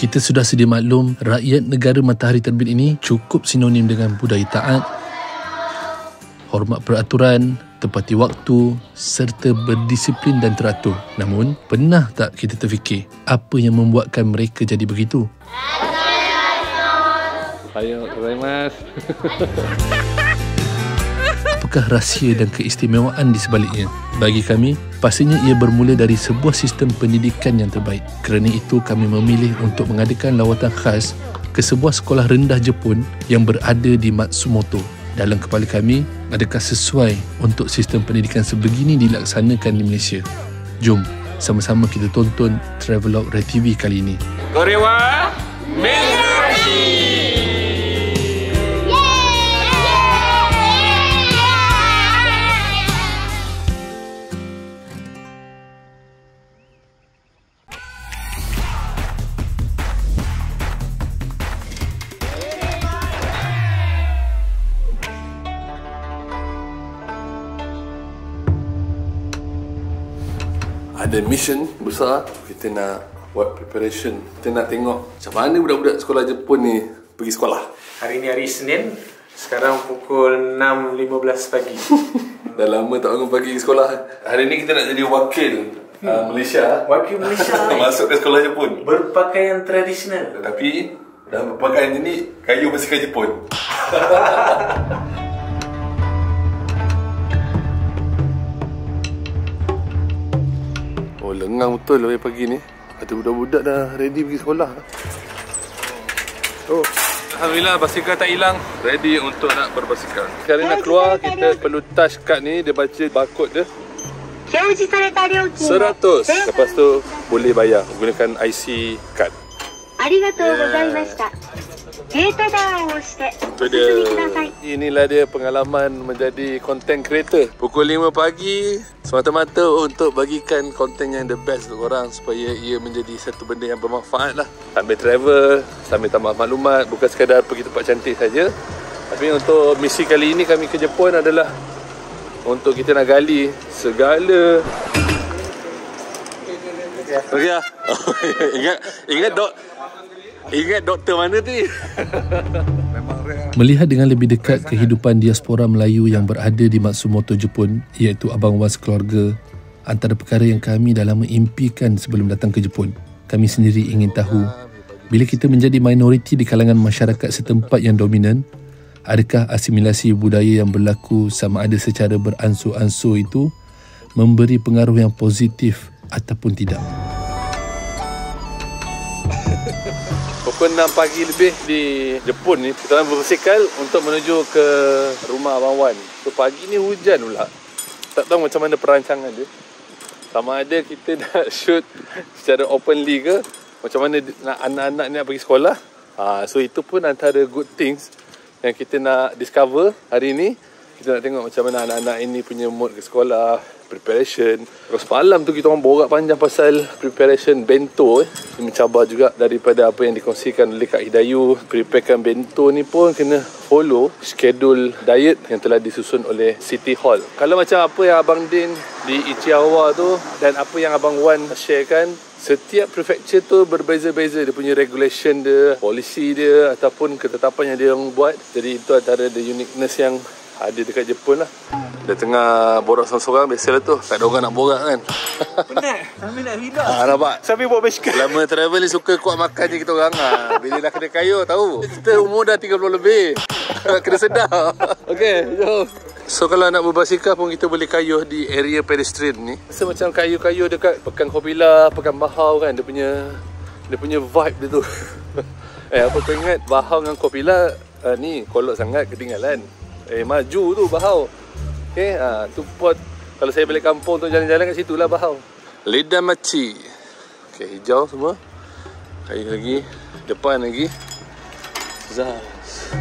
Kita sudah sedia maklum, rakyat negara matahari terbit ini cukup sinonim dengan budaya taat, hormat peraturan, tepati waktu serta berdisiplin dan teratur. Namun, pernah tak kita terfikir apa yang membuatkan mereka jadi begitu? Ayo, mas. Apakah rahsia dan keistimewaan di sebaliknya? Bagi kami, pastinya ia bermula dari sebuah sistem pendidikan yang terbaik. Kerana itu, kami memilih untuk mengadakan lawatan khas ke sebuah sekolah rendah Jepun yang berada di Matsumoto. Dalam kepala kami, adakah sesuai untuk sistem pendidikan sebegini dilaksanakan di Malaysia? Jom, sama-sama kita tonton Travelog Rai TV kali ini. Korewa Mengaji. Ada mission besar, kita nak buat preparation. Kita nak tengok macam mana budak-budak sekolah Jepun ni pergi sekolah. Hari ni hari Senin, sekarang pukul 6.15 pagi. Dah lama tak bangun pagi sekolah. Hari ni kita nak jadi wakil Malaysia. Wakil Malaysia masuk ke sekolah Jepun. berpakaian tradisional. Tapi dah berpakaian ni kayu basikan Jepun. Oh, lengang betul lah pagi ni. Ada budak-budak dah ready pergi sekolah. Oh, alhamdulillah basikal tak hilang. Ready untuk nak berbasikal. Sekarang nak keluar, kita perlu touch card ni. Dia baca barcode dia 100. Lepas tu boleh bayar menggunakan IC card. Itu dia. Inilah dia pengalaman menjadi content creator. Pukul 5 pagi semata-mata untuk bagikan konten yang the best untuk korang, supaya ia menjadi satu benda yang bermanfaat lah. Sambil travel, sambil tambah maklumat, bukan sekadar pergi tempat cantik saja. Tapi untuk misi kali ini kami ke Jepun adalah untuk kita nak gali segala. Okey lah. Ingat doktor mana tu? Melihat dengan lebih dekat kehidupan diaspora Melayu yang berada di Matsumoto, Jepun, iaitu abang wan sekeluarga, antara perkara yang kami dah lama impikan sebelum datang ke Jepun. Kami sendiri ingin tahu, bila kita menjadi minoriti di kalangan masyarakat setempat yang dominan, adakah asimilasi budaya yang berlaku sama ada secara beransur-ansur itu memberi pengaruh yang positif ataupun tidak? Pukul 6 pagi lebih di Jepun ni, kita orang berbasikal untuk menuju ke rumah Abang Wan. So pagi ni hujan pula. Tak tahu macam mana perancangan dia. Sama ada kita nak shoot secara openly ke, macam mana nak anak-anak ni nak pergi sekolah. So itu pun antara good things yang kita nak discover hari ni. Kita nak tengok macam mana anak-anak ini punya mood ke sekolah, preparation. Terus malam tu kita orang borak panjang pasal preparation bento. Dia mencabar juga daripada apa yang dikongsikan oleh Kak Hidayu. Preparekan bento ni pun kena follow schedule diet yang telah disusun oleh City Hall. Kalau macam apa yang Abang Din di Ichihawa tu dan apa yang Abang Wan sharekan, setiap prefecture tu berbeza-beza. Dia punya regulation dia, polisi dia ataupun ketetapan yang dia orang buat. Jadi itu antara the uniqueness yang ada dekat Jepun lah. Dia tengah borak seorang-seorang, biasalah tu. Tak ada orang nak borak kan. Penat, sambil nak relax. Nampak? Sambil bawa basikal. Lama travel ni suka kuat makan je kita orang. Bila dah kena kayu, tahu. Kita umur dah 30 lebih. Kena sedar. Okey, jom. So kalau nak berbasikal pun kita boleh kayuh di area pedestrian ni. Rasa macam kayuh-kayuh dekat Pekan Kopila, Pekan Bahau kan. Dia punya vibe dia tu. Apa kau ingat Bahau dengan Kopila ni kolot sangat, ketinggalan. Maju tu Bahau. Okay, tu pot. Kalau saya balik kampung tu jalan-jalan kat situ lah Bahau. Lidah Maci. Okay, hijau semua. Kayu lagi. Depan lagi. Zaz.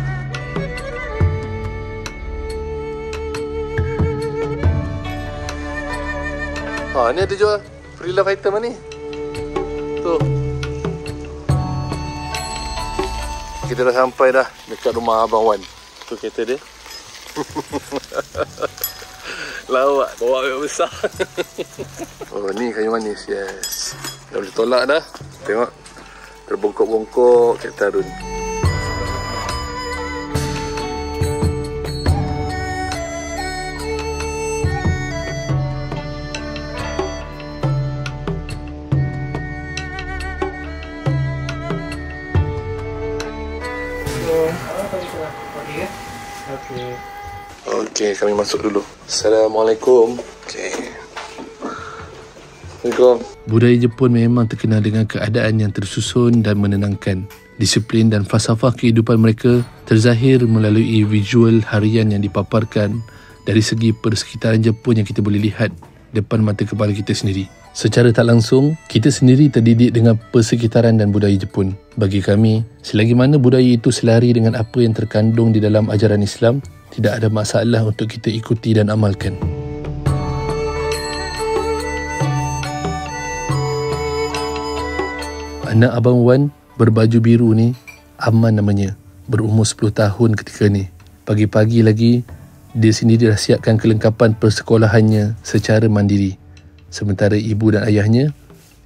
Ni ada jual free love item ni. Tu. Kita dah sampai dah dekat rumah Abang Wan. Tu kereta dia. Lawak, bawa agak besar. Oh, ni kayu manis, yes. Dah boleh tolak dah. Tengok Terbongkok-bongkok Cik Tarun. Okey, kami masuk dulu. Assalamualaikum. Okey. Assalamualaikum. Budaya Jepun memang terkenal dengan keadaan yang tersusun dan menenangkan. Disiplin dan falsafah kehidupan mereka terzahir melalui visual harian yang dipaparkan dari segi persekitaran Jepun yang kita boleh lihat depan mata kepala kita sendiri. Secara tak langsung, kita sendiri terdidik dengan persekitaran dan budaya Jepun. Bagi kami, selagi mana budaya itu selari dengan apa yang terkandung di dalam ajaran Islam, tidak ada masalah untuk kita ikuti dan amalkan. Anak Abang Wan berbaju biru ni, Aman namanya, berumur 10 tahun ketika ni. Pagi-pagi lagi, dia sendiri dah siapkan kelengkapan persekolahannya secara mandiri. Sementara ibu dan ayahnya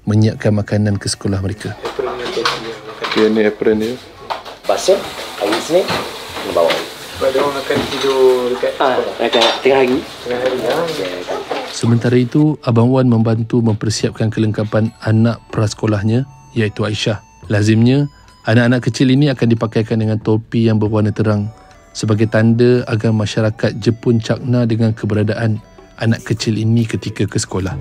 menyiapkan makanan ke sekolah mereka. Okay, ni apron dia. Pasal hari Isnin kena bawa. Sebab dia orang akan tidur dekat sekolah. Tengah hari. Tengah hari. Sementara itu, Abang Wan membantu mempersiapkan kelengkapan anak prasekolahnya, iaitu Aisyah. Lazimnya, anak-anak kecil ini akan dipakaikan dengan topi yang berwarna terang sebagai tanda agar masyarakat Jepun cakna dengan keberadaan anak kecil ini ketika ke sekolah.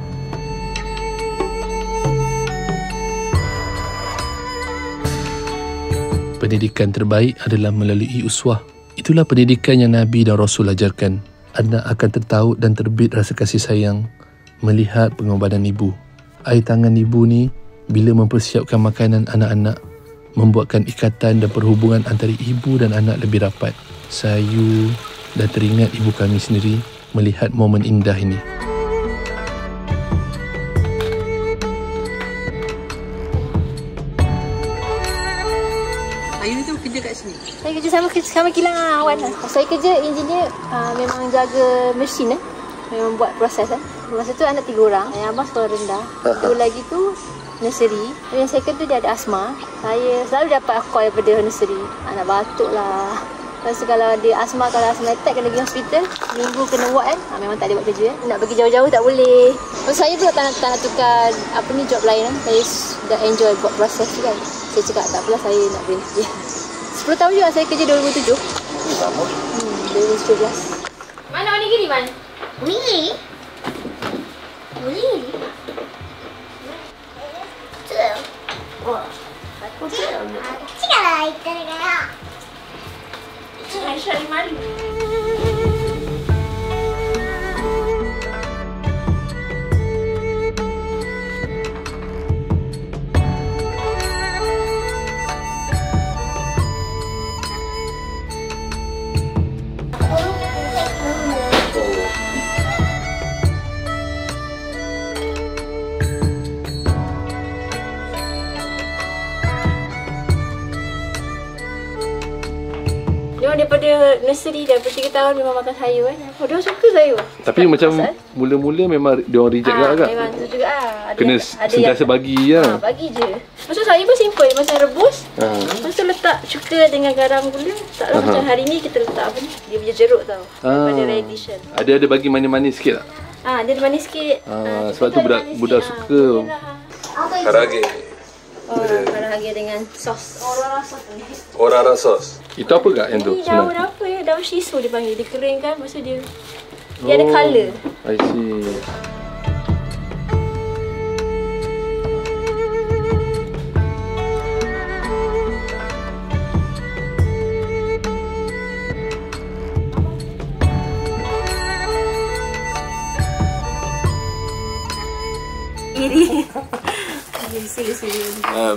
Pendidikan terbaik adalah melalui uswah. Itulah pendidikan yang Nabi dan Rasul ajarkan. Anak akan tertaut dan terbit rasa kasih sayang melihat pengorbanan ibu. Air tangan ibu ni bila mempersiapkan makanan anak-anak membuatkan ikatan dan perhubungan antara ibu dan anak lebih rapat. Sayu dan teringat ibu kami sendiri melihat momen indah ini. Ayu tu kerja kat sini? Saya kerja sama kilang Wan. Saya kerja engineer, memang jaga mesin memang buat proses Masa tu anak 3 orang. Yang abang sekolah rendah. 2 lagi tu nursery. Yang second tu dia ada asma. Saya selalu dapat call daripada nursery. Anak batuk lah. Lepas tu kalau dia asma, kalau asma attack kena pergi hospital. Minggu kena ward memang tak ada buat kerja. Nak pergi jauh-jauh tak boleh. Lepas saya pula tak nak tukar job lain Saya dah enjoy buat proses tu kan. Saya cakap tak apalah, saya nak berhenti. 10 tahun juga saya kerja 2007. 2017. Mana onigiri, Man? Onigiri? Onigiri? Oh, aku cakap lah itu negara. Aisyah di mana? Daripada nursery daripada 3 tahun memang makan sayur dia suka sayur. Tapi macam mula-mula memang dia orang reject agak. Memang tu juga kena sentiasa bagi bagi je. Maksud sayur pun simple, macam rebus. Lepas tu letak cuka dengan garam gula. Taklah macam hari ni kita letak apa ni? Dia punya jeruk tau. Daripada radish. Ada bagi manis-manis sikit tak? Dia ada manis sikit. Sebab tu budak suka. Karage. Karage dengan sos. Orara sos. Itu apa kak yang tu? Ini daun apa ya? Daun shiso dia panggil. Dia keringkan, lepas tu dia ada colour. I see.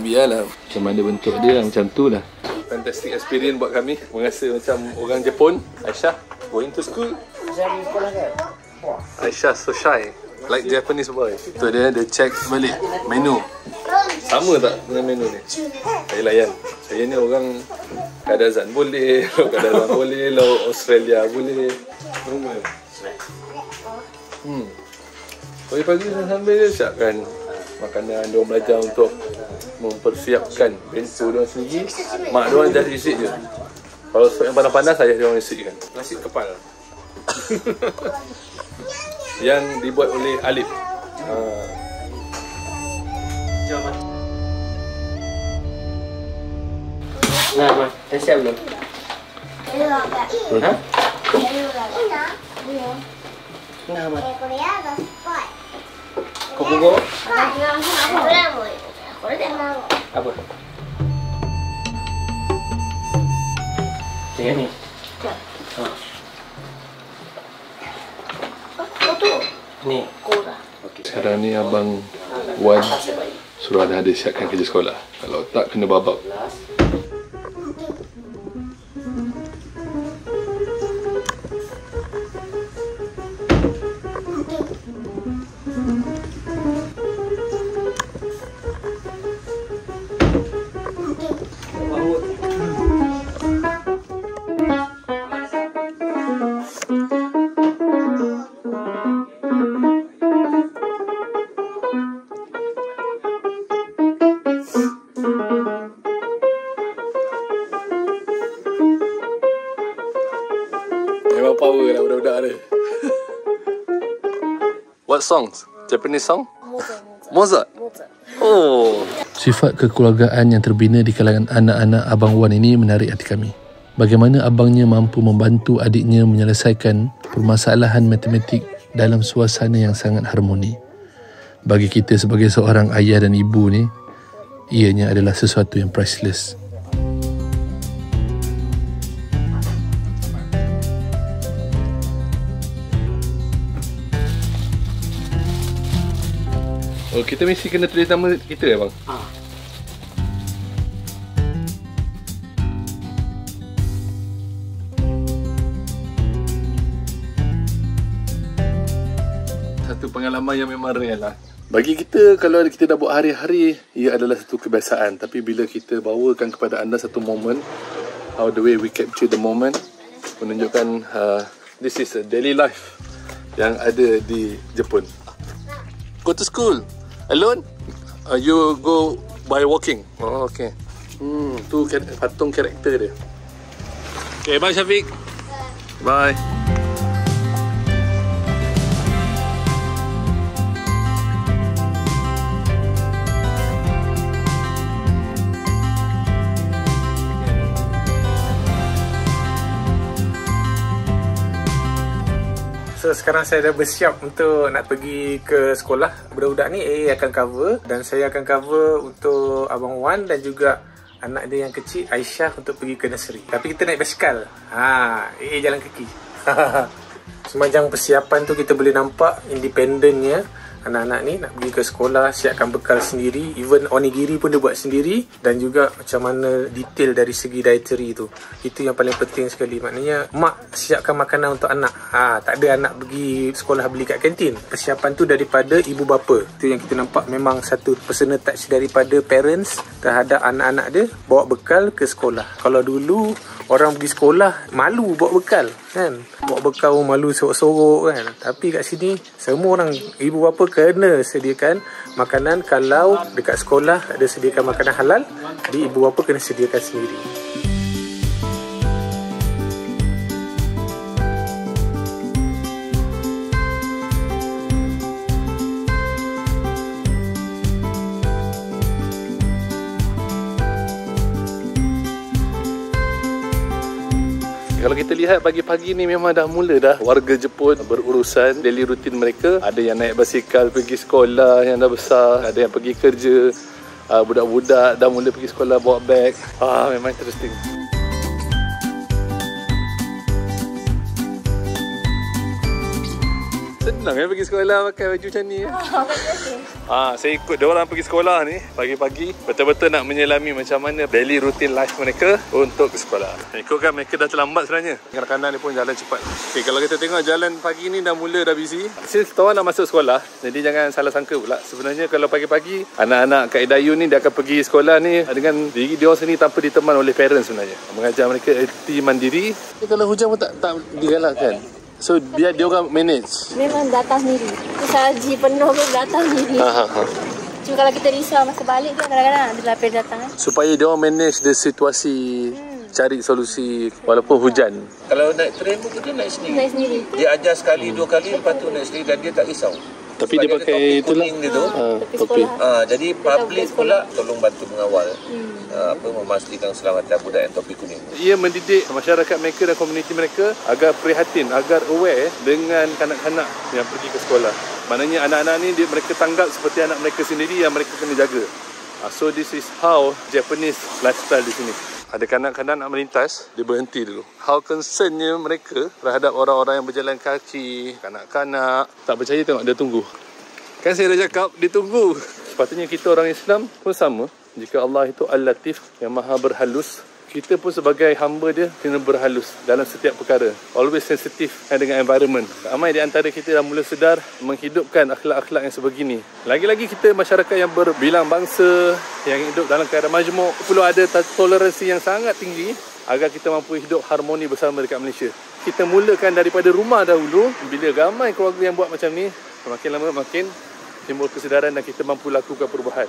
Biarlah macam mana bentuk dia, macam tu lah. Fantastic experience buat kami. Merasa macam orang Jepun. Aisyah, going to school? Aisyah so shy, like Japanese boy. Tu dia check balik menu. Sama tak dengan menu ni? Saya layan. Saya ni orang Kadazan boleh, laut Kadazan boleh, laut Australia boleh. Pagi-pagi sambil dia siapkan makanan. Diorang belajar untuk mempersiapkan bento diorang sendiri. Mak diorang just isi je. Kalau yang panas-panas, ayah diorang isikan. Nasi kepal. Yang dibuat oleh Alif. Nah, Mas, dah siap belum? Ha? Nah, Mas. Kau pukul? Apa? Dengan ni? Ni. Sekarang ni Abang Wan suruh anak-anak siapkan kerja sekolah. Kalau tak, kena babak. Memang power lah budak-budak ni. What songs? Japanese song? Mozart. Oh. Sifat kekeluargaan yang terbina di kalangan anak-anak Abang Wan ini menarik hati kami. Bagaimana abangnya mampu membantu adiknya menyelesaikan permasalahan matematik dalam suasana yang sangat harmoni. Bagi kita sebagai seorang ayah dan ibu ni, ianya adalah sesuatu yang priceless. Oh, kita mesti kena tulis nama kita ya, bang? Satu pengalaman yang memang real lah. Bagi kita, kalau kita dah buat hari-hari, ia adalah satu kebiasaan. Tapi bila kita bawakan kepada anda satu moment, how the way we capture the moment, menunjukkan this is a daily life yang ada di Jepun. Go to school alone? You go by walking? Oh, okay. Tu patung karakter dia. Okay, bye Syafiq. Bye. So sekarang saya dah bersiap untuk nak pergi ke sekolah. Budak-budak ni AA akan cover dan saya akan cover untuk Abang Wan dan juga anak dia yang kecil Aisyah untuk pergi ke nursery. Tapi kita naik basikal. AA jalan kaki. Sepanjang persiapan tu kita boleh nampak independennya anak-anak ni nak pergi ke sekolah, siapkan bekal sendiri, even onigiri pun dia buat sendiri, dan juga macam mana detail dari segi dietary tu. Itu yang paling penting sekali. Maknanya mak siapkan makanan untuk anak. Tak ada anak pergi sekolah beli kat kantin. Persiapan tu daripada ibu bapa. Itu yang kita nampak memang satu personal touch daripada parents terhadap anak-anak dia bawa bekal ke sekolah. Kalau dulu orang pergi sekolah malu bawa bekal kan, bawa bekal malu sorok-sorok kan. Tapi kat sini semua orang, ibu bapa kena sediakan makanan. Kalau dekat sekolah ada sediakan makanan halal, di ibu bapa kena sediakan sendiri. Kalau kita lihat pagi-pagi ni memang dah mula dah warga Jepun berurusan daily rutin mereka. Ada yang naik basikal pergi sekolah yang dah besar, ada yang pergi kerja. Budak-budak dah mula pergi sekolah bawa beg. Memang interesting. Senang pergi sekolah pakai baju macam ni. Saya ikut dia orang pergi sekolah ni pagi-pagi, betul-betul nak menyelami macam mana daily routine life mereka untuk ke sekolah. Ikutkan mereka dah terlambat sebenarnya. Kanak-kanak ni pun jalan cepat. Okay, kalau kita tengok jalan pagi ni dah mula dah busy. Since kita orang dah masuk sekolah, jadi jangan salah sangka pula. Sebenarnya kalau pagi-pagi anak-anak Kak Idayu ni dia akan pergi sekolah ni dengan diri dia orang sendiri tanpa ditemani oleh parents sebenarnya. Mengajar mereka aktiviti mandiri. Kalau hujan pun tak digalakkan. So biar dia orang manage. Memang datang sendiri. Saji penuh pun datang sendiri. Cuma kalau kita risau masa balik tu kadang-kadang ada lapis datang kan. Supaya dia orang manage the situasi, cari solusi walaupun hujan. Kalau naik train pun kita naik sendiri. Naik sendiri. Dia ajar sekali, 2 kali, lepas tu naik sendiri dan dia tak risau. Tapi sebab dia pakai itulah. Topi. Jadi public pula tolong bantu mengawal. Memastikan keselamatan budak yang topi kuning. Ia mendidik masyarakat mereka dan komuniti mereka agar prihatin, agar aware dengan kanak-kanak yang pergi ke sekolah. Maknanya anak-anak ni mereka tanggap seperti anak mereka sendiri yang mereka kena jaga. So this is how Japanese lifestyle di sini. Ada kanak-kanak nak melintas, dia berhenti dulu. How concernnya mereka terhadap orang-orang yang berjalan kaki, kanak-kanak. Tak percaya tengok dia tunggu. Kan saya dah cakap, dia tunggu. Sepatutnya kita orang Islam pun sama. Jika Allah itu Al-Latif, yang maha berhalus, kita pun sebagai hamba dia kena berhalus dalam setiap perkara. Always sensitif dengan environment. Ramai di antara kita dah mula sedar menghidupkan akhlak-akhlak yang sebegini. Lagi-lagi kita masyarakat yang berbilang bangsa, yang hidup dalam keadaan majmuk, perlu ada toleransi yang sangat tinggi agar kita mampu hidup harmoni bersama dekat Malaysia. Kita mulakan daripada rumah dahulu. Bila ramai keluarga yang buat macam ni, makin lama makin timbul kesedaran dan kita mampu lakukan perubahan.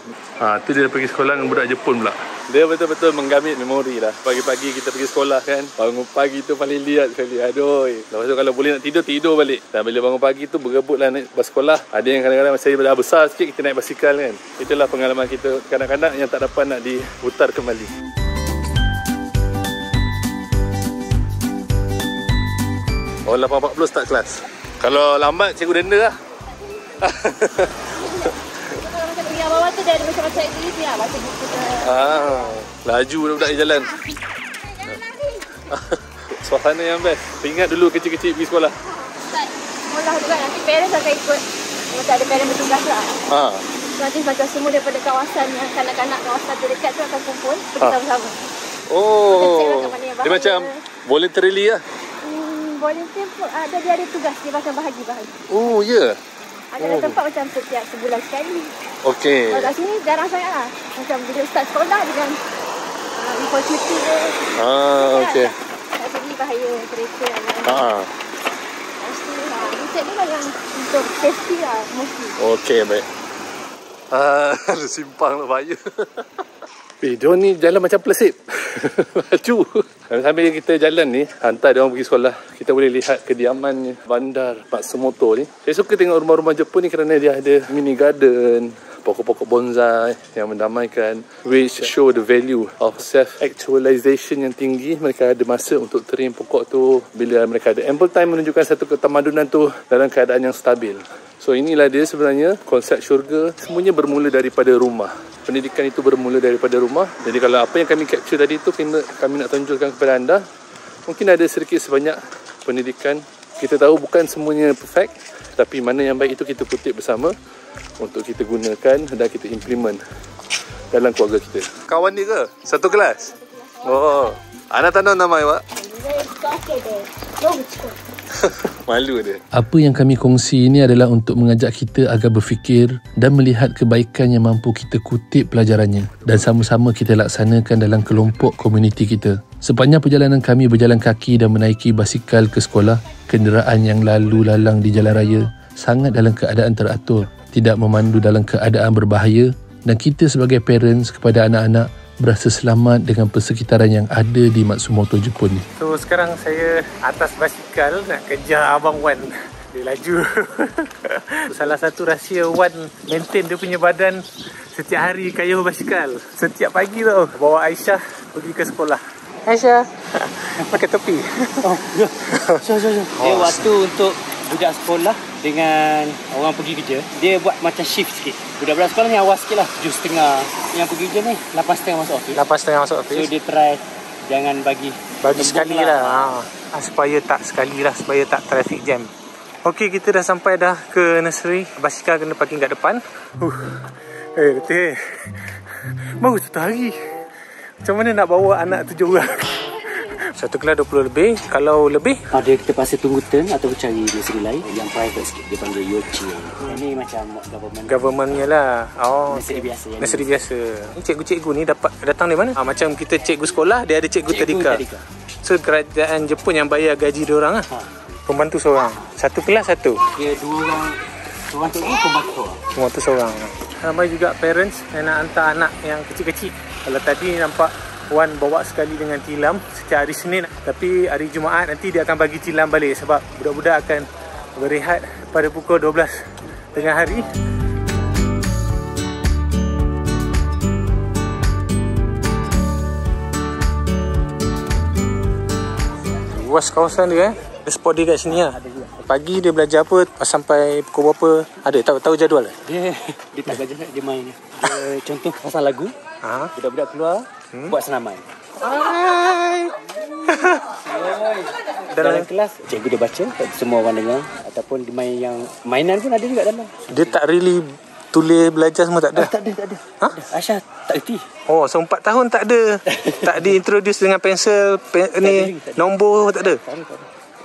Tu dia pergi sekolah dengan budak Jepun pula. Dia betul-betul menggamit memori lah. Pagi-pagi kita pergi sekolah kan, bangun pagi tu paling lihat sekali. Aduh. Lepas tu kalau boleh nak tidur, tidur balik. Dan bila bangun pagi tu berebutlah naik bas sekolah. Ada yang kadang-kadang saya dah besar sikit, kita naik basikal kan. Itulah pengalaman kita kanak-kanak yang tak dapat nak diputar kembali. Oh, 8.40 start kelas. Kalau lambat cikgu denda lah. Kalau macam pergi bawah tu dia ada macam-macam aktiviti lah. Baca buku tu. Laju budak-budak di jalan. Suasana yang best. Ingat dulu kecil-kecil pergi sekolah. Start sekolah tu kan. Nanti parents akan ikut. Macam ada parents bertugas lah. Nanti macam semua daripada kawasan yang kanak-kanak kawasan terdekat tu akan kumpul. Pergi sama-sama. Oh. Dia macam voluntarily lah. Volunteer pun ada, dia ada tugas. Dia macam bahagi-bahagi. Oh, ya. Ada tempat macam setiap sebulan sekali. Okey. Kalau kat sini jarang sangat lah. Macam bila start sekolah dengan info cuti tu. Okey. Tak jadi bahaya kereta. Mesti lah. Macam ni lah yang untuk safety lah mesti. Okey, baik. Ada simpang lah bahaya. Dia ni jalan macam Persib. Laju. Sambil kita jalan ni, hantar dia orang pergi sekolah, kita boleh lihat kediaman bandar Matsumoto ni. Saya suka tengok rumah-rumah Jepun ni kerana dia ada mini garden, pokok-pokok bonsai yang mendamaikan, which show the value of self-actualization yang tinggi. Mereka ada masa untuk train pokok tu. Bila mereka ada ample time menunjukkan satu ketamadunan tu dalam keadaan yang stabil. So inilah dia sebenarnya konsep syurga. Semuanya bermula daripada rumah. Pendidikan itu bermula daripada rumah. Jadi kalau apa yang kami capture tadi tu kami nak tunjukkan kepada anda, mungkin ada sedikit sebanyak pendidikan. Kita tahu bukan semuanya perfect, tapi mana yang baik itu kita kutip bersama untuk kita gunakan dan kita implement dalam keluarga kita. Kawan dia ke? Satu kelas? Oh, anak tahu nama awak? Malu dia. Apa yang kami kongsi ini adalah untuk mengajak kita agar berfikir dan melihat kebaikan yang mampu kita kutip pelajarannya dan sama-sama kita laksanakan dalam kelompok komuniti kita. Sepanjang perjalanan kami berjalan kaki dan menaiki basikal ke sekolah, kenderaan yang lalu lalang di jalan raya sangat dalam keadaan teratur, tidak memandu dalam keadaan berbahaya, dan kita sebagai parents kepada anak-anak berasa selamat dengan persekitaran yang ada di Matsumoto, Jepun ni. So sekarang saya atas basikal nak kejar Abang Wan. Dia laju. Salah satu rahsia Wan maintain dia punya badan setiap hari kayuh basikal. Setiap pagi tau bawa Aisyah pergi ke sekolah. Aisyah pakai topi. Oh, ya. Dia waktu untuk budak sekolah dengan orang pergi kerja, dia buat macam shift sikit. Budak-budak sekolah ni awal sikit lah, 7.30. Yang pergi kerja ni 8.30 masuk office. 8.30 masuk office. So dia try jangan bagi sekali lah. Supaya tak traffic jam. Okey, kita dah sampai dah ke nursery. Basikal kena parking kat depan. Letih. Baru satu hari. Macam mana nak bawa anak 7 orang? Satu kelas 20 lebih. Kalau lebih, dia kita pasal tunggu turn atau cari nursery lain yang private sikit. Dia panggil Yochi. Ini macam governmentnya lah. Oh, nursery biasa. Nursery biasa. Cikgu-cikgu ni datang dari mana? Macam kita cikgu sekolah, dia ada cikgu tadika. So kerajaan Jepun yang bayar gaji dia orang lah. Pembantu seorang. Satu kelas satu. Dia 2 orang. Seorang tu pembantu. Pembantu seorang. ramai juga parents yang nak hantar anak yang kecil-kecil. Kalau tadi nampak Wan bawa sekali dengan tilam setiap hari Senin, tapi hari Jumaat nanti dia akan bagi tilam balik sebab budak-budak akan berehat pada pukul 12 tengah hari. Luas kawasan dia Ada spot dia kat sini lah. Pagi dia belajar apa sampai pukul berapa? Ada tahu jadual lah. Dia tak belajar, dia main. Dia contoh pasang lagu. Budak-budak keluar buat senaman. Dalam kelas cikgu dia baca, semua orang dengar, ataupun dia main yang mainan pun ada juga dalam. Dia tak really tulis belajar semua tak ada? Tak ada. Aisyah tak erti. Oh, so 4 tahun tak ada. Tak diintroduce dengan pensel ni nombor tak ada.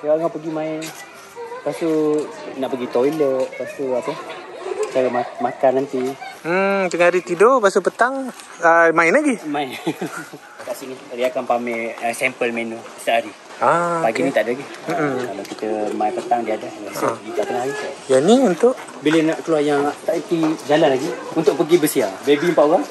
Dia orang pergi main. Lepas tu nak pergi toilet, lepas tu apa? Cara makan nanti. Tengah hari tidur, lepas tu petang main lagi. Main. Kat sini dia akan pamer sampel menu sehari. Pagi ni tak ada lagi. Kalau kita main petang dia ada. Di tengah hari. Yang ni untuk bila nak keluar yang tak erti jalan lagi untuk pergi bersiar. Baby 4 orang.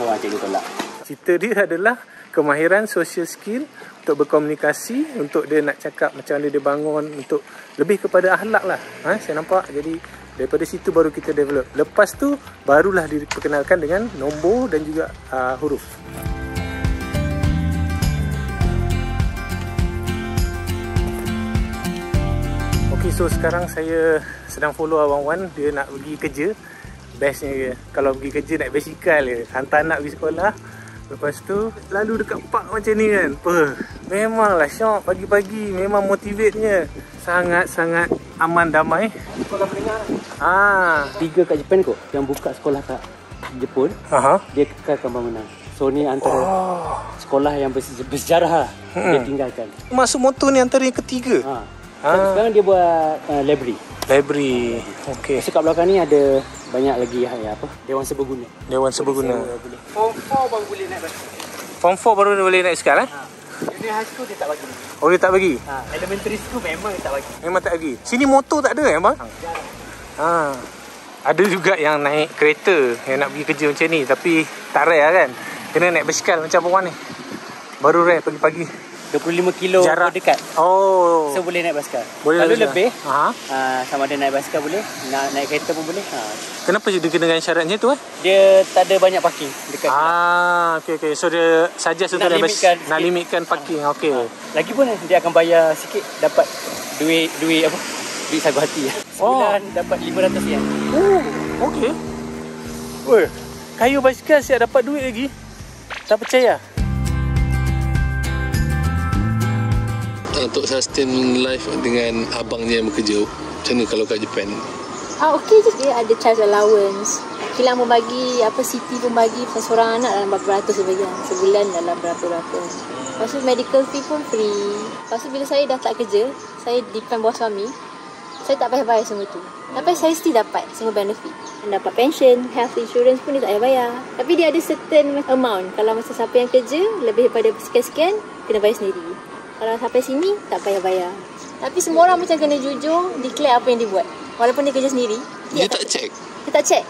Orang cikgu tolak. Cerita dia adalah kemahiran social skill untuk berkomunikasi, untuk dia nak cakap macam mana dia bangun, untuk lebih kepada akhlak lah. Saya nampak. Jadi daripada situ baru kita develop. Lepas tu barulah diperkenalkan dengan nombor dan juga huruf. Okay, so sekarang saya sedang follow Abang Wan. Dia nak pergi kerja. Bestnya dia, kalau pergi kerja naik basikal je, hantar anak pergi sekolah. Lepas tu lalu dekat park macam ni kan. Memanglah syok pagi-pagi, memang motivatenya. Sangat-sangat aman damai. Kau dah dengar? 3 kat Jepun kot yang buka sekolah kat Jepun. Dia kekalkan bangunan. So ni antara sekolah yang bersejarah lah. Dia tinggalkan. Masuk motor ni antara yang ketiga. Sekarang dia buat library. Okey. Kat belakang ni ada banyak lagi Dewan Seberguna. Form 4 baru boleh naik basikal. Form 4 baru boleh naik basikal Junior high school dia tak bagi. Oh, dia tak bagi? Elementary school memang dia tak bagi. Memang tak bagi. Sini motor tak ada bang? Ada juga yang naik kereta yang nak pergi kerja macam ni, tapi tak rare kan. Kena naik basikal macam Abang Wan ni. Baru rare pagi-pagi. 25 kilo jarak dekat. So boleh naik basikal. Kalau lebih sama ada naik basikal boleh, nak naik kereta pun boleh. Kenapa dia kena dengan syaratnya tu Dia tak ada banyak parking dekat. Okey. So dia suggest untuk nak limitkan parking. Okey. Lagipun dia akan bayar sikit, dapat duit sagu hati. Sebulan dapat 500 yen. Okey. Kayu basikal siap dapat duit lagi. Tak percaya. Untuk sustain life dengan abangnya yang bekerja, macam mana kalau kat Japan? Okey je, dia ada child allowance. Kilang pun bagi, city pun bagi, seorang anak dalam berapa ratus dia bagi. Sebulan dalam berapa ratus. Lepas tu medical fee pun free. Lepas tu bila saya dah tak kerja, saya depend bawah suami, saya tak payah bayar semua tu. Tapi saya still dapat semua benefit. Dapat pension, health insurance pun dia tak payah bayar. Tapi dia ada certain amount. Kalau masa siapa yang kerja, lebih daripada sekian-sekian, kena bayar sendiri. Kalau sampai sini, tak payah bayar. Tapi semua orang macam kena jujur, declare apa yang dia buat. Walaupun dia kerja sendiri. Dia tak check? Kita check.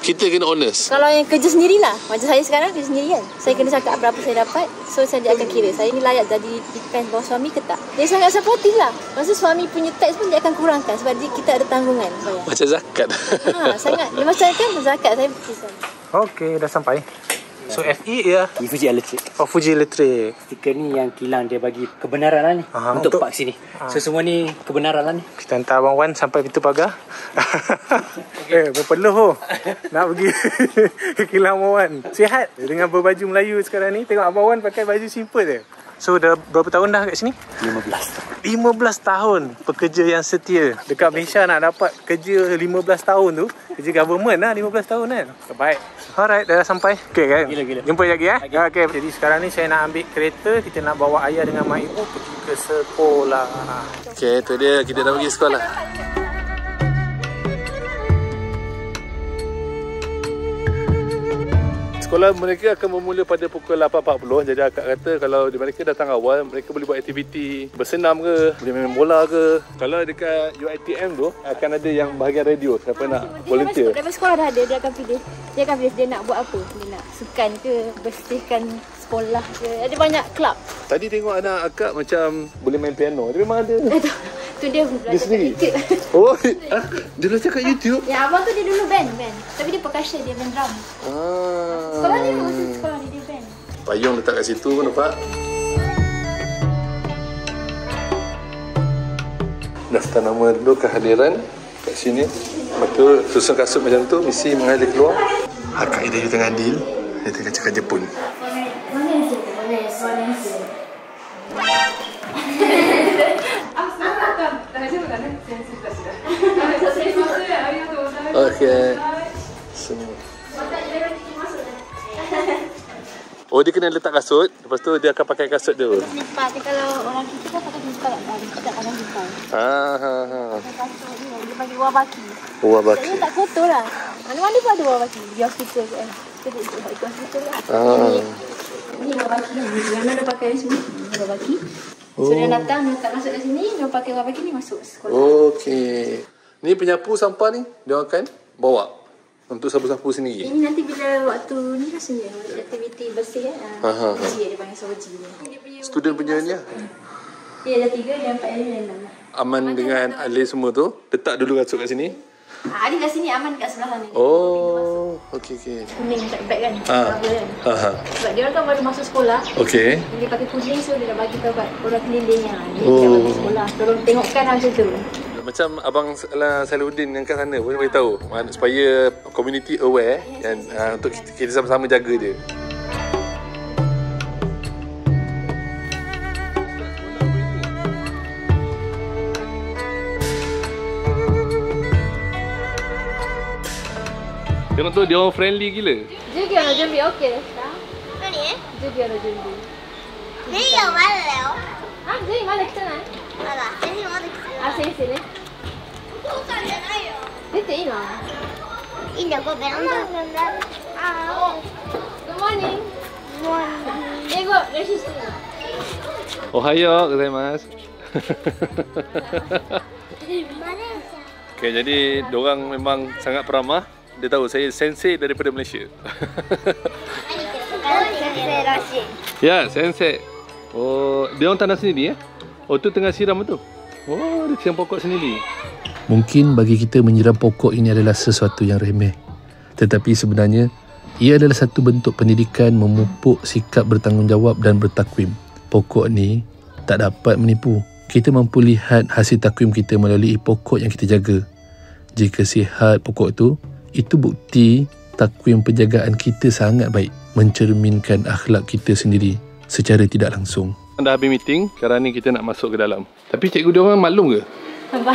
Kita kena honest. Kalau yang kerja sendirilah. Macam saya sekarang kerja sendiri kan. Saya kena cakap berapa saya dapat. So saya akan kira. Saya ni layak jadi depend bawah suami ke tak. Dia sangat supportive lah. Maksud suami punya tax pun dia akan kurangkan. Sebab kita ada tanggungan. Macam zakat. Sangat. Dia macam kan zakat saya berkisar. Okey, dah sampai. So FE ya? Fuji Electric. Fuji Electric. Stiker ni yang kilang dia bagi kebenaran lah ni. Untuk park sini. So semua ni kebenaran lah ni. Kita hantar Abang Wan sampai pintu pagar. Berpeluh nak pergi ke kilang Abang Wan. Sihat dengan berbaju Melayu sekarang ni. Tengok Abang Wan pakai baju simple je. So dah berapa tahun dah kat sini? 15 tahun pekerja yang setia. Dekat Malaysia nak dapat kerja 15 tahun tu, kerja government lah 15 tahun kan. Baik. Alright, dah sampai. Okay kan? Gila. Jumpa lagi Okay. Jadi sekarang ni saya nak ambil kereta. Kita nak bawa ayah dengan mak ibu pergi ke sekolah. Okay, tu dia. Kita dah pergi sekolah. Sekolah mereka akan bermula pada pukul 8.40. Jadi akak kata kalau mereka datang awal, mereka boleh buat aktiviti bersenam ke, boleh main bola ke. Kalau dekat UiTM tu akan ada yang bahagian radio. Siapa nak volunteer? Daripada sekolah dah ada, dia akan pilih. Dia nak buat apa. Dia nak sukan ke, bersihkan sekolah ke. Ada banyak kelab. Tadi tengok anak akak macam boleh main piano. Dia memang ada. Tu dia belajar kat YouTube. Oh, dia belajar kat YouTube? Ya, abang tu dia dulu band. Tapi dia percussion, dia main drum. Sekolah dia masa sekolah dia band. Payung letak kat situ, nampak? Daftar nama dulu, kehadiran kat sini. Lepas tu susun kasut macam tu, mesti mengalir keluar. Akak dia tengah deal. Dia tengah cakap Jepun. Okay. Oh, dia kena letak kasut. Lepas tu dia akan pakai kasut dia. Lipat. Kalau orang kita kan pakai lipat. Kita akan lipat. Kasut dia panggil wabaki. Wabaki. Dia tak kotor lah. Mana-mana pun ada wabaki. Di hospital kan. Kita ikut hospital lah. Ni wabaki ni. Mana dia pakai ni semua. Wabaki. So dia datang, dia tak masuk kat sini. Dia pakai wabaki ni masuk sekolah. Okey. Ni penyapu sampah ni, dia akan bawa untuk sapu-sapu sendiri. Ini nanti bila waktu ni rasanya aktiviti bersih kan. Dia panggil soji ni. Student punya ni lah. Dia ada 3, dia 4, dia 6. Aman dengan alih semua tu. Letak dulu kasut kat sini. Ada kat sini, Aman kat sebelah sana. Oh, okey. Kuning kat beg kan. Sebab dia orang kan baru masuk sekolah. Okey. Dia pakai kuning, so dia dah bagi tahu kat orang keliling yang ni dah masuk sekolah. Tolong tengokkan macam tu. Macam Abang Salihuddin yang kat sana boleh beritahu supaya community aware dan untuk kita sama-sama jaga dia. Tengok tu, dia orang friendly gila. Juga lah Jumbi, okey dah. Ni Juga lah Jumbi. ni yang mana leo? Jadi mana kita nak? Mana? Ini mana kita? Sini. Bukan dia ayo. Dia tak hilang. Ini aku berangkat. Good morning. Diego, resist. Ohayo gozaimasu. Okay, jadi diorang memang sangat peramah. Dia tahu saya sensei daripada Malaysia. Sensei Rashid. Ya, sensei. Oh, dia orang tanam sendiri ya? Oh, tu tengah siram tu. Oh, dia siram pokok sendiri. Mungkin bagi kita menyiram pokok ini adalah sesuatu yang remeh. Tetapi sebenarnya, ia adalah satu bentuk pendidikan memupuk sikap bertanggungjawab dan bertakwim. Pokok ni tak dapat menipu. Kita mampu lihat hasil takwim kita melalui pokok yang kita jaga. Jika sihat pokok tu, itu bukti takwim penjagaan kita sangat baik. Mencerminkan akhlak kita sendiri secara tidak langsung. Dah habis meeting, sekarang ni kita nak masuk ke dalam. Tapi cikgu dia orang maklum ke? Apa?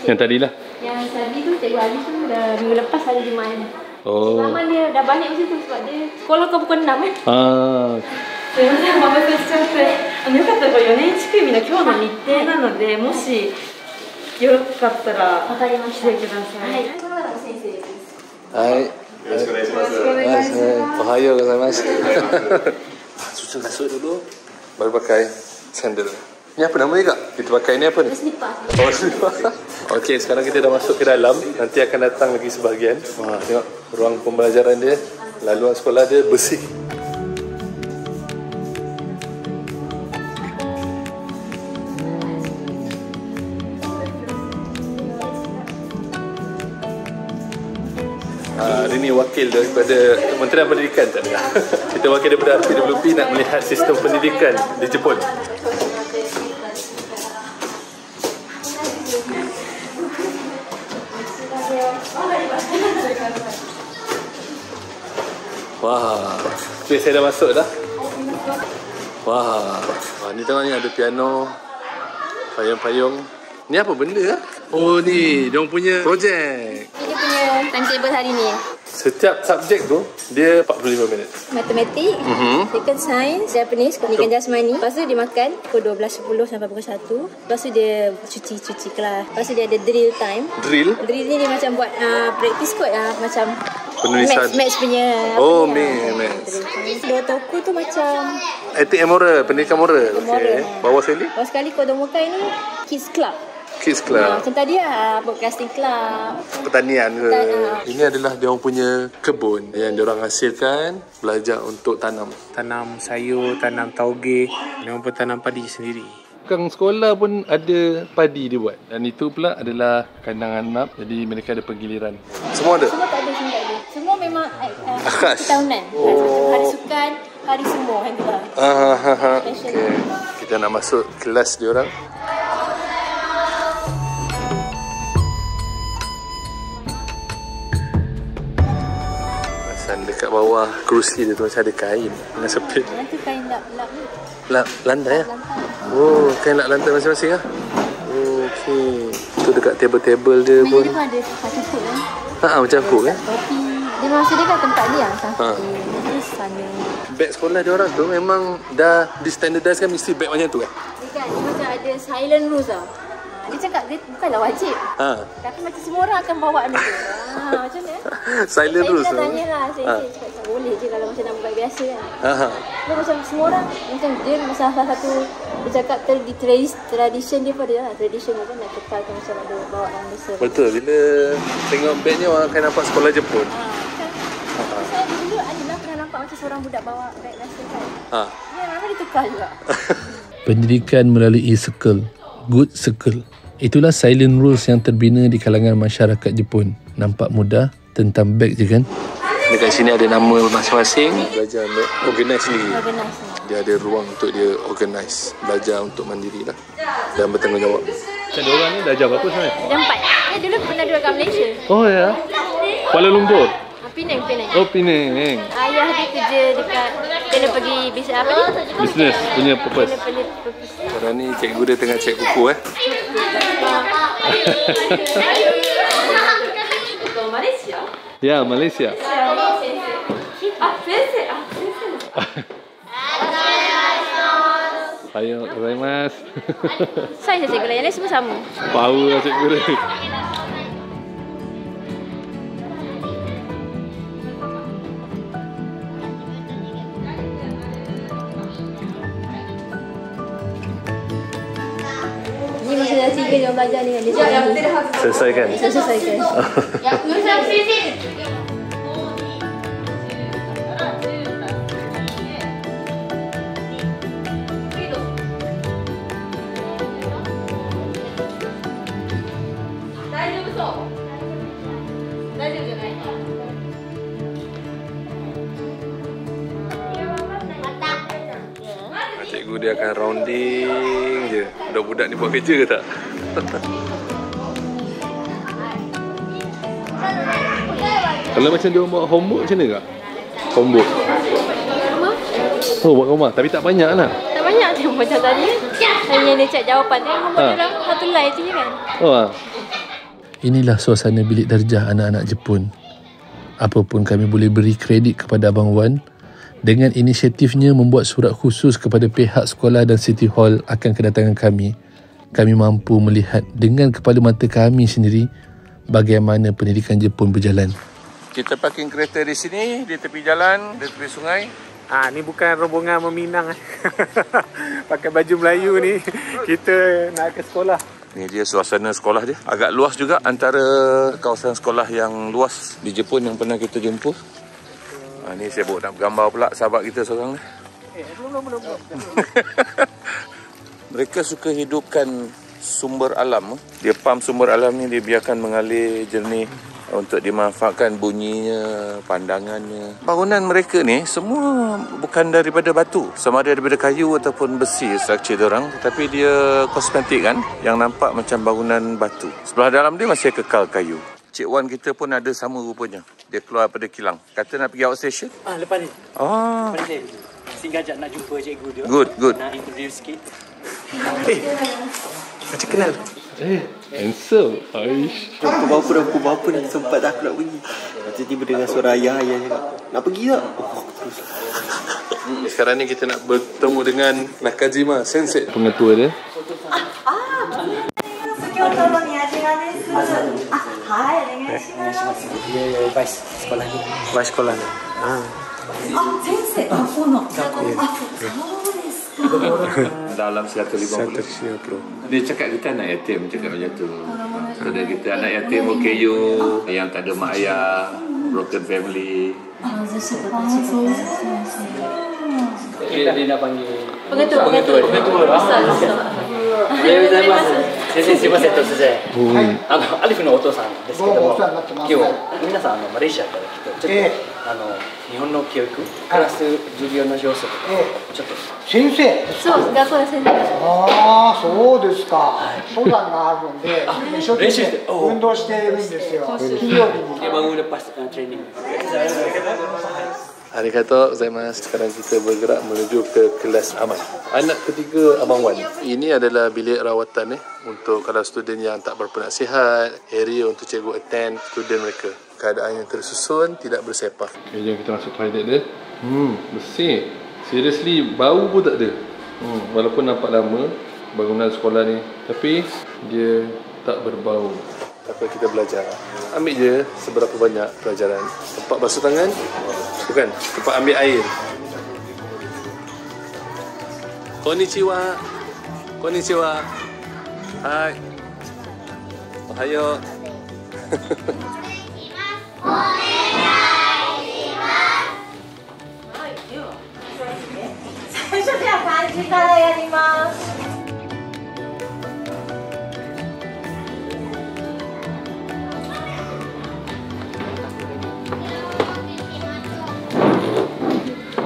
Yang tadi lah. Yang tadi tu cikgu Ali tu dah minggu lepas hari Jumaat ni. Oh. Lama dia dah balik macam tu sebab dia sekolah ke pukul 6 kan. すいません、お待たせしちゃって。よかったら4年1組の今日の日程なので、もしよかったら来てください。はい。先生です。はい。よろしくお願いします。おはようございます。Susun kasut dulu, baru pakai sandal. Ni apa nama dia kak? Kita pakai ni apa ni? Slipper. Oh, slipper. Okey, sekarang kita dah masuk ke dalam. Nanti akan datang lagi sebahagian. Wah, tengok ruang pembelajaran dia. Laluan sekolah dia bersih. Hari ni wakil daripada Kementerian Pendidikan tak ada. Kita wakil daripada RPWP nak melihat sistem pendidikan di Jepun. Wah, okay, saya dah masuk dah. Wah, ni tengok ni ada piano, payung-payung. Ni apa benda lah? Oh ni, diorang punya projek. Dia punya timetable hari ni. Setiap subjek tu dia 45 minit. Matematik, second science, Japanese, pendidikan jasmani. Lepas tu dia makan pukul 12.10 sampai pukul 1. Lepas tu dia cuci kelas. Lepas tu dia ada drill time. Drill ni dia macam buat practice kot macam penulisan. Maths punya. Oh, maths. Dua toku tu macam etik moral, pendidikan moral. Okey. Bawah sekali? Bawah sekali Kodomokai ni Kids Club. Kids Club. Macam tadi broadcasting club. Pertanian ke? Ini adalah dia orang punya kebun yang dia orang hasilkan, belajar untuk tanam. Tanam sayur, tanam tauge, dia orang pun tanam padi sendiri. Tukang sekolah pun ada padi dia buat. Dan itu pula adalah kandang anak. Jadi mereka ada penggiliran. Semua ada? Semua tak ada, semua tak ada. Semua memang khas tahunan. Hari sukan, hari semua kan tu lah. Okay. Kita nak masuk kelas dia orang. Dekat bawah kerusi dia tu macam ada kain dengan sepit. Nanti kain lap lantai ya? Oh, kain lap lantai masing-masing lah. Oh, okey. Tu dekat table-table dia pun. Dia pun ada satu food kan? Macam food kan? Topi. Dia masa dia kan tempat dia sampai. Terus sana. Beg sekolah dia orang tu memang dah di-standardise kan, mesti beg macam tu kan? Dia macam ada silent rules tau. Dia cakap dia bukanlah wajib. Tapi macam semua orang akan bawa benda tu. Macam mana? Silent rules. Saya tanya lah. Saya cakap boleh je kalau macam nak buat biasa kan. Dia macam semua orang. Macam dia salah satu. Dia cakap tradition dia pun ada lah. Tradition apa nak kekalkan macam ada bawa dalam besar. Betul. Bila tengok beg ni orang akan nampak sekolah Jepun. Saya dulu adalah pernah nampak macam seorang budak bawa beg rasa kan. Dia memang ditukar juga. Pendidikan melalui circle. Good circle. Itulah silent rules yang terbina di kalangan masyarakat Jepun. Nampak mudah, tentang beg je kan? Dekat sini ada nama masing-masing. Belajar organize sendiri. Dia ada ruang untuk dia organize. Belajar untuk mandiri lah. Dan bertanggungjawab. Macam dia orang ni dah ajar berapa sebenarnya? Dah 4. Dia dulu pernah duduk kat Malaysia. Oh ya? Kuala Lumpur? Penang. Oh, Penang. Ayah dia kerja dekat, kena pergi bisnes apa ni? Business punya purpose. Sekarang ni cikgu dia tengah cek buku Malaysia? Ya, Malaysia. Ayo, gozaimasu. Saya cikgu lah, yang lain semua sama. Power lah cikgu dia. Ni masa dah 3 dia belajar dengan dia. Selesaikan. Cikgu dia akan rounding je. Budak-budak ni buat kerja ke tak? Kalau macam dia buat homework macam mana kak? Homework? Oh, buat rumah. Tapi tak banyak lah. Tak banyak je macam tadi. Hanya dia cek jawapan dia. Homework dia orang satu line je kan. Inilah suasana bilik darjah anak-anak Jepun. Apapun kami boleh beri kredit kepada Abang Wan. Dengan inisiatifnya membuat surat khusus kepada pihak sekolah dan City Hall akan kedatangan kami mampu melihat dengan kepala mata kami sendiri bagaimana pendidikan Jepun berjalan. Kita parking kereta di sini, di tepi jalan, di tepi sungai. Ni bukan rombongan meminang. Pakai baju Melayu ni. Kita nak ke sekolah. Ni dia suasana sekolah dia. Agak luas juga antara kawasan sekolah yang luas di Jepun yang pernah kita jumpa. Ni saya bawa nak gambar pula sahabat kita seorang ni. Belum. Mereka suka hidupkan sumber alam. Dia pam sumber alam ni, dia biarkan mengalir jernih untuk dimanfaatkan bunyinya, pandangannya. Bangunan mereka ni semua bukan daripada batu, sama ada daripada kayu ataupun besi struktur diorang, tetapi dia kosmetik kan, yang nampak macam bangunan batu. Sebelah dalam dia masih kekal kayu. Cik Wan kita pun ada sama rupanya. Dia keluar pada kilang. Kata nak pergi outstation? Lepas ni. Lepas ni. Singgah jap nak jumpa cikgu dia. Good. Nak introduce sikit. Macam kenal. Handsome. Aish. Pukul berapa dah sempat dah aku nak pergi. Tiba-tiba dengan suara ayah cakap, nak pergi tak? Terus. Sekarang ni kita nak bertemu dengan Nakajima Sensei, pengetua dia. Vice sekolah ni. Vice sekolah ni. Dalam 150. Dia cakap kita anak yatim, cakap macam tu. Ada kita anak yatim OKU yang tak ada mak ayah, broken family. Dia nak panggil Pengetua. Besar. おはようございます。先生すいません突然。アリフのお父さんですけども、今日皆さんマレーシアから来てちょっと日本の教育クラス授業の様子とかちょっと。先生。そう学校の先生。ああそうですか。登山があるんで一生懸命運動しているんですよ。金曜日に。Bangun lepas training. Arigatou gozaimasu. Sekarang kita bergerak menuju ke kelas aman. Anak ketiga Abang Wan. Ini adalah bilik rawatan untuk kalau student yang tak berapa nak sihat, area untuk cikgu attend student mereka. Keadaan yang tersusun, tidak bersepah. Okay, jom kita masuk toilet dia. Bersih. Seriously, bau pun tak ada. Walaupun nampak lama bangunan sekolah ni, tapi dia tak berbau. Apa kita belajar. Ambil je seberapa banyak pelajaran. Tempat basuh tangan, bukan, tempat ambil air. Konnichiwa. Konnichiwa. Hai. Ohayo. 最初では漢字からやります。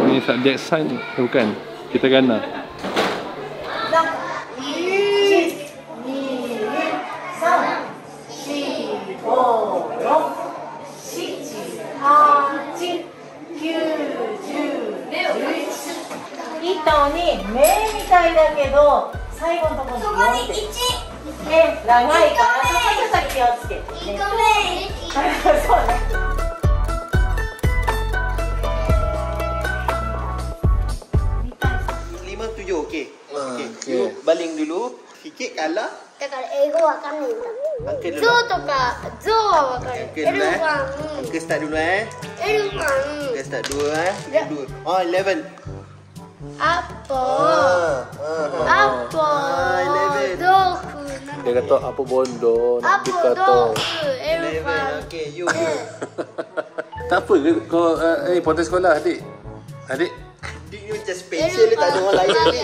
Ini subjek sains bukan? Kita gana. You baling dulu. Sikit kalah. だから英語わかんないんだ。ゾウとかゾウはわかる。エルファン。 Okey, start duluエルファン。 Okey, start dulu Dulu. Oh, 11. アッポー。アッポー。豆腐。 Dia kata apa bondo, ア nak ッポ dia ー kata. 豆腐。エルファン。 Okey, you. Tak apa ke kau ni ponteng sekolah adik? Adik? Adik ni macam special dia, tak ada orang lain ni.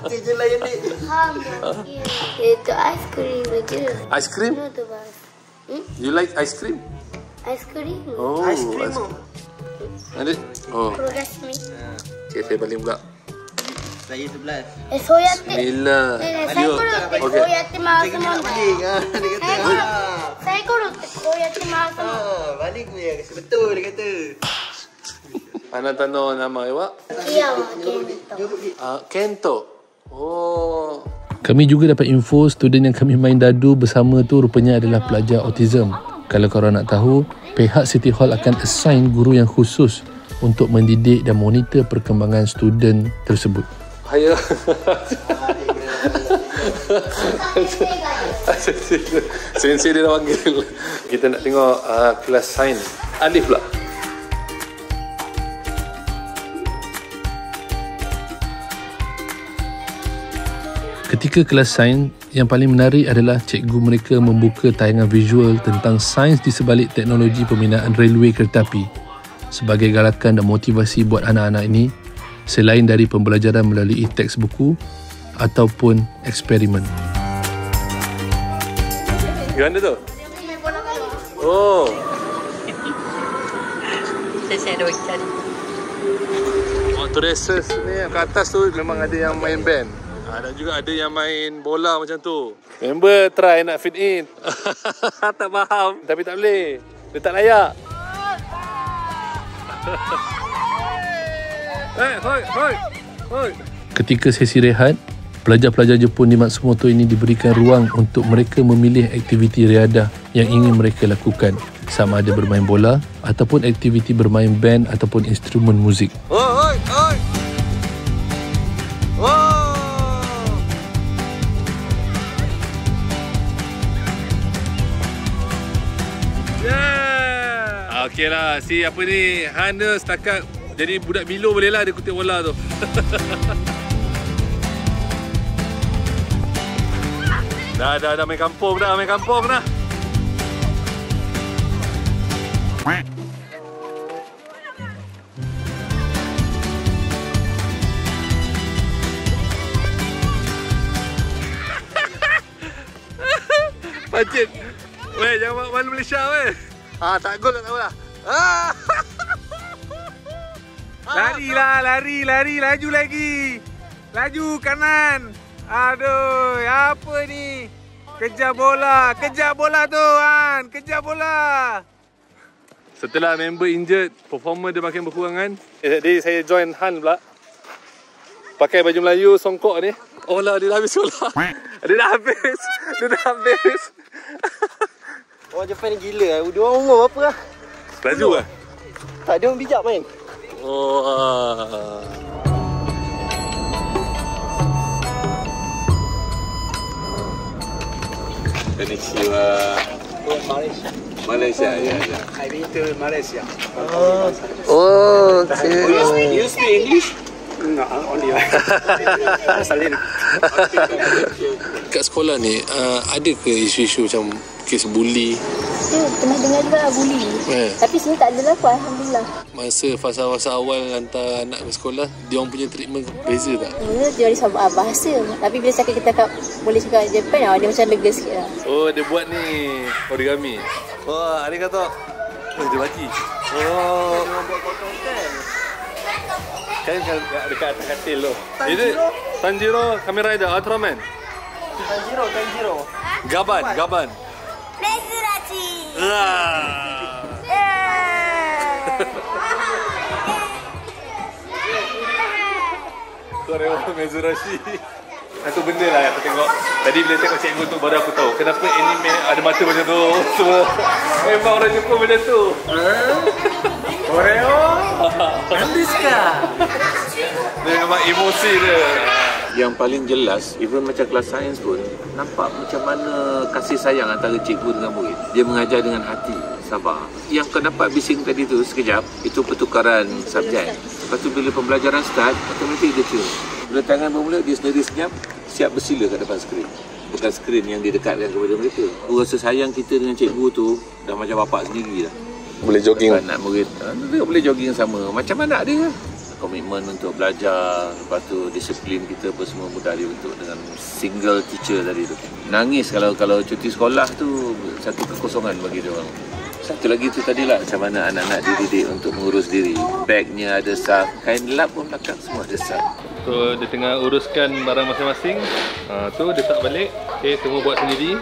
Kita je lain ni. アイスクリームジュース。 Ice cream? You like ice cream? アイスクリーム。 Oh, Ice cream. Adik? Oh. 転がしみ。 Okay, saya baling pula. Saya 11. そうやって。 Bismillah. ねえサイコロってこうやって回すもんだよ。サイコロってこうやって回すもん。 Baling dia. Betul dia kata. Anak tanda nama awak? いや、Kento. Kento. Oh. Kami juga dapat info student yang kami main dadu bersama tu rupanya adalah pelajar autism. Kalau korang nak tahu, pihak City Hall akan assign guru yang khusus untuk mendidik dan monitor perkembangan student tersebut. Hai. Sensei dia dah panggil. Kita nak tengok kelas sains. Alif pula. Ketika kelas sains, yang paling menarik adalah cikgu mereka membuka tayangan visual tentang sains di sebalik teknologi pembinaan railway kereta api sebagai galakan dan motivasi buat anak-anak ini selain dari pembelajaran melalui teks buku ataupun eksperimen. Gimana tu? Oh. Saya ada ikan. Waktu races ni kat atas tu memang ada yang main band. Dan juga ada yang main bola macam tu. Member try nak fit in. Tak faham. Tapi tak boleh. Dia tak layak. Hoi. Ketika sesi rehat, Pelajar-pelajar Jepun di Matsumoto ini diberikan ruang untuk mereka memilih aktiviti riadah yang ingin mereka lakukan, sama ada bermain bola ataupun aktiviti bermain band ataupun instrumen muzik. Oi, oi. Okey lah, si apa ni, Han setakat jadi budak Milo boleh lah dia kutip bola tu. Dah main kampung dah. Pancit. Weh, jangan malu Malaysia weh. Tak gol tak apalah. Lari, laju lagi. Laju kanan. Aduh, apa ni? Kejar bola tu, Han. Kejar bola. Setelah member injured, performer dia makin berkurang kan. Jadi saya join Han pula. Pakai baju Melayu songkok ni. Oh lah, dia dah habis sekolah. Dia dah habis. Orang Jepun ni gila. Dia orang umur berapa lah? Laju lah? Tak, dia orang bijak main. Oh. Konnichiwa. Malaysia, ya. I've been to Malaysia. Oh, okay. You speak English? No, only Salin. Kat sekolah ni, ada ke isu-isu macam kes bully? Pernah dengar juga lah bully. Tapi sini tak ada lah pun, Alhamdulillah. Masa fasa-fasa awal hantar anak ke sekolah, dia orang punya treatment beza tak? Dia ada sebab bahasa. Tapi bila cakap kita boleh cakap Jepun, dia macam lega sikit lah. Oh, dia buat ni origami. Wah, arigato. Oh, dia bagi. Oh. Kan dekat atas katil tu. Itu Tanjiro Kamen Rider Ultraman. Tanjiro. Gaban. Mezurashi. Koreo Mezurashi. Satu benda lah yang aku tengok. Tadi bila tengok cikgu tu baru aku tahu kenapa anime ada mata macam tu. Semua memang orang Jepun macam tu. Koreo. Andiska. Dia memang emosi dia. Yang paling jelas, even macam kelas sains pun, nampak macam mana kasih sayang antara cikgu dengan murid. Dia mengajar dengan hati, sabar. Yang kau dapat bising tadi tu sekejap, itu pertukaran subjek. Lepas tu bila pembelajaran start, automatik dia chill. Bila tangan bermula, dia sendiri senyap, siap bersila kat depan skrin. Bukan skrin yang didekatkan kepada mereka. Aku rasa sayang kita dengan cikgu tu, dah macam bapak sendiri dah. Boleh jogging. Anak murid, boleh jogging sama. Macam anak dia. Komitmen untuk belajar, lepas tu disiplin kita pun semua mudah dibentuk dengan single teacher tadi tu. Nangis kalau cuti sekolah tu satu kekosongan bagi dia orang. Satu lagi tu tadilah macam mana anak-anak dididik untuk mengurus diri. Bagnya ada saf, kain lap pun belakang semua ada saf. So dia tengah uruskan barang masing-masing. Tu dia tak balik. Okay, semua buat sendiri.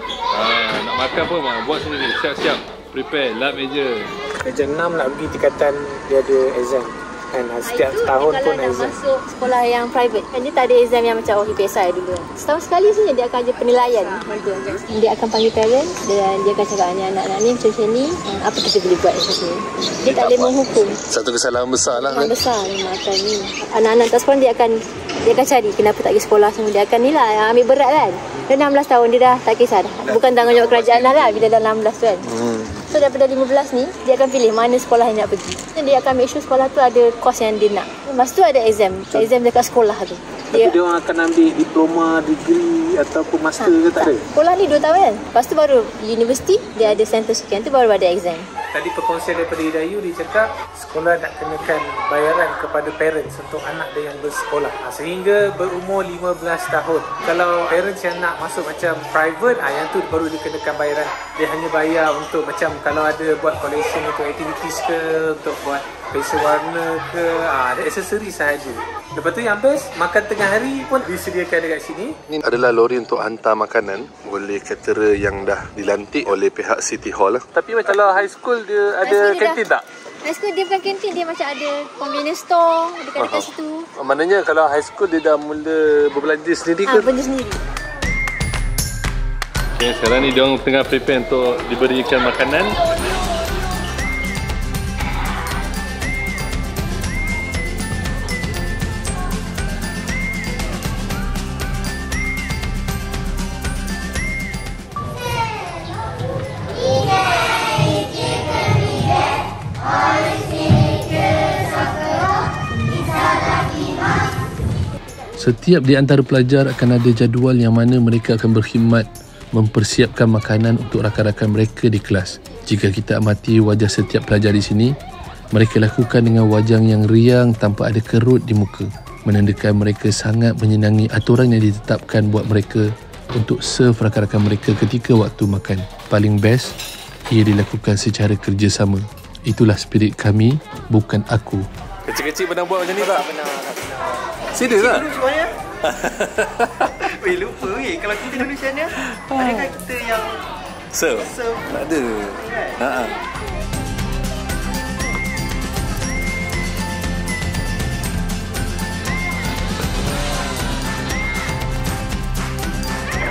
Nak makan pun buat sendiri. Siap-siap. Prepare lap meja. Meja 6 nak pergi tingkatan dia ada exam. Kan setiap tahun pun kalau exam. nak masuk sekolah yang private kan dia tak ada exam yang macam HPSI dulu. Setahun sekali saja dia akan ada penilaian. Dia akan panggil parent dan dia akan cakap anak-anak ni macam ni, apa kita boleh buat macam ni. Dia tak boleh menghukum. Satu kesalahan besar lah. Kesalahan besar memang akan ni. Anak-anak tak sekolah dia akan cari kenapa tak pergi sekolah semua. Dia akan ni lah ambil berat kan. Dia 16 tahun dia dah tak kisah dah. Bukan tanggungjawab kerajaan lah bila dah 16 tu kan. So daripada 15 ni dia akan pilih mana sekolah yang nak pergi. Dan dia akan make sure sekolah tu ada course yang dia nak. Lepas tu ada exam dekat sekolah tu. Tapi dia orang akan ambil diploma, degree ataupun master ke tak ada? Sekolah ni 2 tahun kan. Lepas tu baru universiti dia ada center sekian tu baru ada exam. Tadi perkongsian daripada Hidayu dia cakap sekolah nak kenakan bayaran kepada parents untuk anak dia yang bersekolah sehingga berumur 15 tahun. Kalau parents yang nak masuk macam private, yang tu baru dia kenakan bayaran. Dia hanya bayar untuk macam kalau ada buat collection untuk activities ke, untuk buat pensel warna ke, ada aksesori sahaja. Lepas tu yang best, makan tengah hari pun disediakan dekat sini. Ini adalah lori untuk hantar makanan oleh caterer yang dah dilantik oleh pihak City Hall. Tapi kalau high school dia ada kantin tak? High school dia bukan kantin, dia macam ada convenience store dekat situ. Maknanya kalau high school dia dah mula berbelanja sendiri ke? Belanja sendiri. Okay, sekarang ni diorang tengah prepare untuk diberikan makanan. Setiap di antara pelajar akan ada jadual yang mana mereka akan berkhidmat mempersiapkan makanan untuk rakan-rakan mereka di kelas. Jika kita amati wajah setiap pelajar di sini, mereka lakukan dengan wajah yang riang tanpa ada kerut di muka, menandakan mereka sangat menyenangi aturan yang ditetapkan buat mereka untuk serve rakan-rakan mereka ketika waktu makan. Paling best, ia dilakukan secara kerjasama. Itulah spirit kami, bukan aku. Kecil-kecil pernah buat macam ni tak? Pernah. Serius tak? Dulu sebenarnya. Weh, lupa weh. Kalau kita dulu macam mana, adakah kita yang serve? Tak ada. Kan?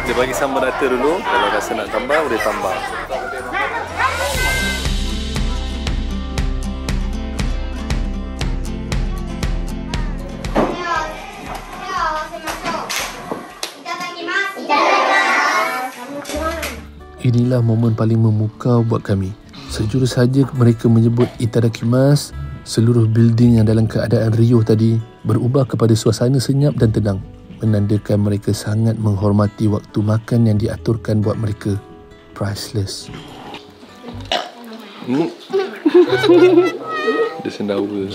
Dia bagi sambal rata dulu. Kalau rasa nak tambah, boleh tambah. Inilah momen paling memukau buat kami. Sejurus saja mereka menyebut itadakimasu, seluruh building yang dalam keadaan riuh tadi berubah kepada suasana senyap dan tenang, menandakan mereka sangat menghormati waktu makan yang diaturkan buat mereka. Priceless. Dia sendawa.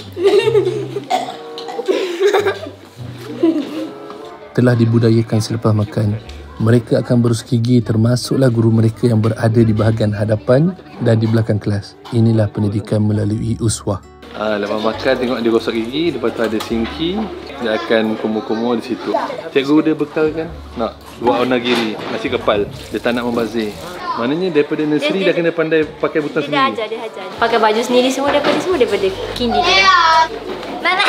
Telah dibudayakan selepas makan, mereka akan berus gigi, termasuklah guru mereka yang berada di bahagian hadapan dan di belakang kelas. Inilah pendidikan melalui uswah. Lepas makan tengok dia gosok gigi, lepas tu ada sinki, dia akan kumur-kumur di situ. Cikgu dia bekalkan nak buat onigiri, nasi kepal. Dia tak nak membazir. Maknanya daripada nursery dah kena pandai pakai butang sendiri. Dia ajar. Pakai baju sendiri semua daripada kindi dia. Nana.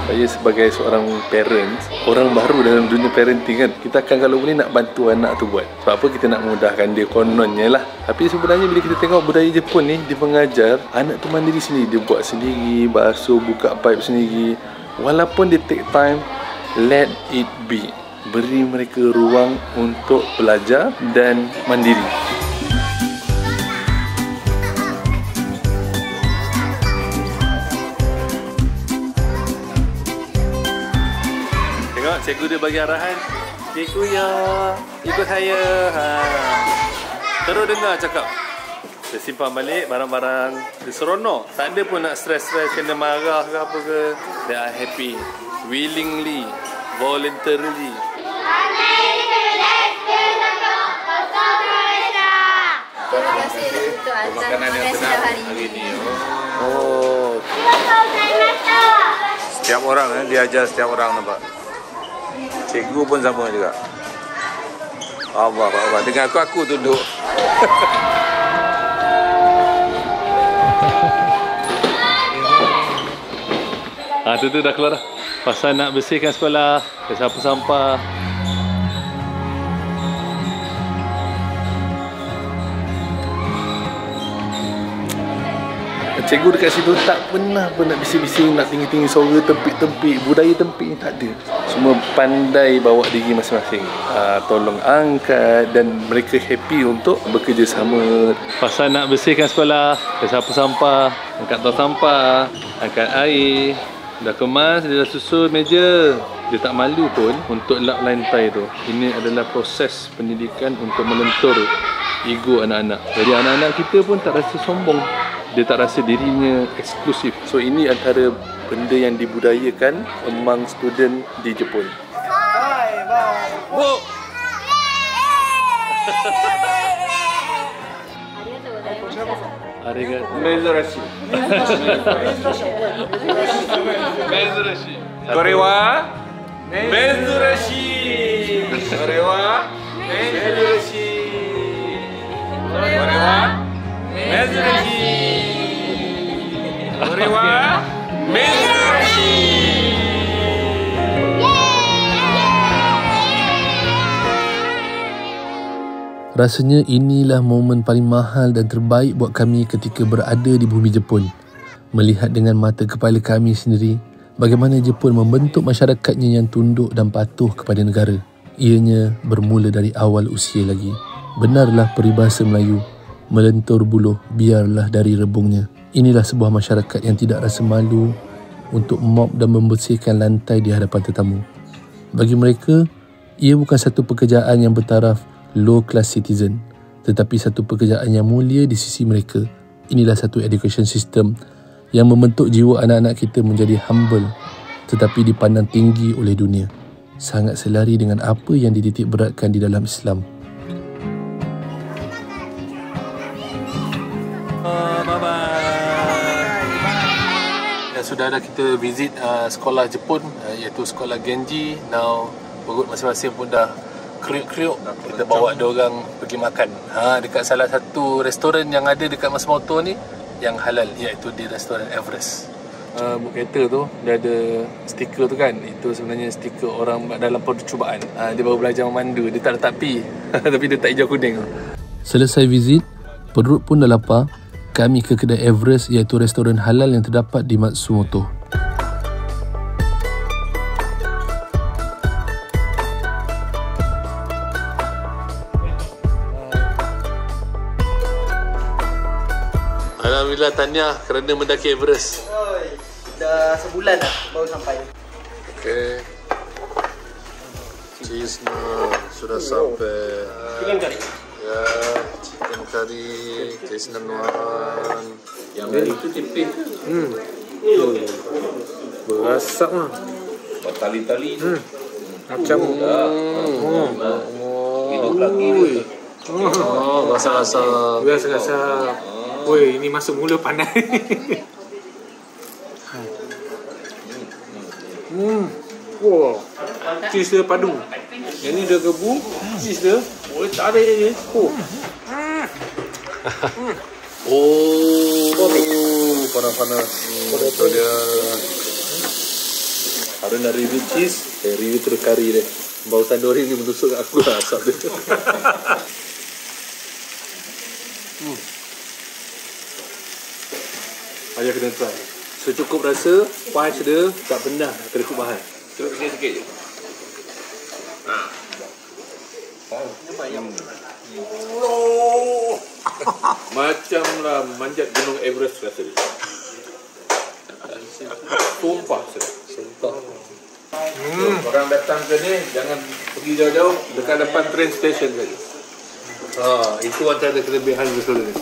Saya sebagai seorang parents, orang baru dalam dunia parenting kan, kita akan kalau boleh nak bantu anak tu buat. Sebab apa? Kita nak mudahkan dia kononnya lah. Tapi sebenarnya bila kita tengok budaya Jepun ni, dia mengajar anak tu mandiri sendiri. Dia buat sendiri, basuh, buka pipe sendiri. Walaupun dia take time, let it be. Beri mereka ruang untuk belajar dan mandiri. Tengok, cikgu dia bagi arahan. Cikgu ya, ikut saya. Terus dengar cakap. Dia simpan balik barang-barang. Dia seronok. Tak ada pun nak stres-stres, kena marah ke apa ke. They are happy. Willingly. Voluntarily. Terima kasih untuk makanan yang sedap hari ini. Oh. Setiap orang dia ajar setiap orang nampak. Cikgu pun sama juga. Allah. Dengan aku duduk. Tu dah keluar dah. Pasal nak bersihkan sekolah, sapu sampah. Cikgu dekat situ tak pernah pun nak bising-bising, nak tinggi-tinggi suara, tempik-tempik. Budaya tempik ni tak ada. Semua pandai bawa diri masing-masing. Tolong angkat dan mereka happy untuk bekerjasama. Pasal nak bersihkan sekolah, sapu sampah, angkat tong sampah, angkat air. Dah kemas, dia dah susun meja. Dia tak malu pun untuk lap lantai tu. Ini adalah proses pendidikan untuk melentur ego anak-anak. Jadi anak-anak kita pun tak rasa sombong. Dia tak rasa dirinya eksklusif. So ini antara benda yang dibudayakan among student di Jepun. Bye. Wow. Arigatou. Mezurashi. Mezurashi. Kore wa Mezurashi. Korewa Mezurashi. Korewa Mezurashi. Korewa Mezurashi. Rasanya inilah momen paling mahal dan terbaik buat kami ketika berada di bumi Jepun. Melihat dengan mata kepala kami sendiri bagaimana Jepun membentuk masyarakatnya yang tunduk dan patuh kepada negara. Ianya bermula dari awal usia lagi. Benarlah peribahasa Melayu, melentur buluh biarlah dari rebungnya. Inilah sebuah masyarakat yang tidak rasa malu untuk mop dan membersihkan lantai di hadapan tetamu. Bagi mereka, ia bukan satu pekerjaan yang bertaraf low class citizen, tetapi satu pekerjaan yang mulia di sisi mereka. Inilah satu education system yang membentuk jiwa anak-anak kita menjadi humble tetapi dipandang tinggi oleh dunia. Sangat selari dengan apa yang dititik beratkan di dalam Islam. Dan sudah ada kita visit sekolah Jepun, iaitu sekolah Genji. Now perut masing-masing pun dah kriuk-kriuk. Kita bawa dia orang pergi makan dekat salah satu restoran yang ada dekat Matsumoto ni yang halal, iaitu di restoran Everest. Buku kereta tu dia ada stiker tu kan, itu sebenarnya stiker orang dalam percubaan. Dia baru belajar memandu, dia tak letak pi tapi dia tak hijau kuning. Selesai visit, perut pun dah lapar. Kami ke kedai Everest, iaitu restoran halal yang terdapat di Matsumoto. Alhamdulillah, tahniah kerana mendaki Everest. Dah sebulan dah baru sampai. Okey. Cheese sudah sampai. Chicken curry. Ya, chicken curry, cheese nanuan. Yang itu tipis. Berasap lah. Bertali-tali. Macam hidup lagi. Rasa-rasa. Rasa-rasa. Woi, ini masuk mula panas. Wow. Cheese dia padu. Yang ni dia gebu, cheese dia. Oh, tarik je. Panas-panas. Itu dia. Harun dah review cheese, review terus kari dia. Bau tandoori ni menusuk kat aku lah asap dia. Ayah kena try. Secukup rasa, punch dia tak pernah terikut bahan. Cuba sikit je. Macamlah manjat gunung Everest rasa dia. Sumpah sedap. Orang datang ke ni jangan pergi jauh-jauh, dekat depan train station saja. Itu antara kelebihan restoran ni.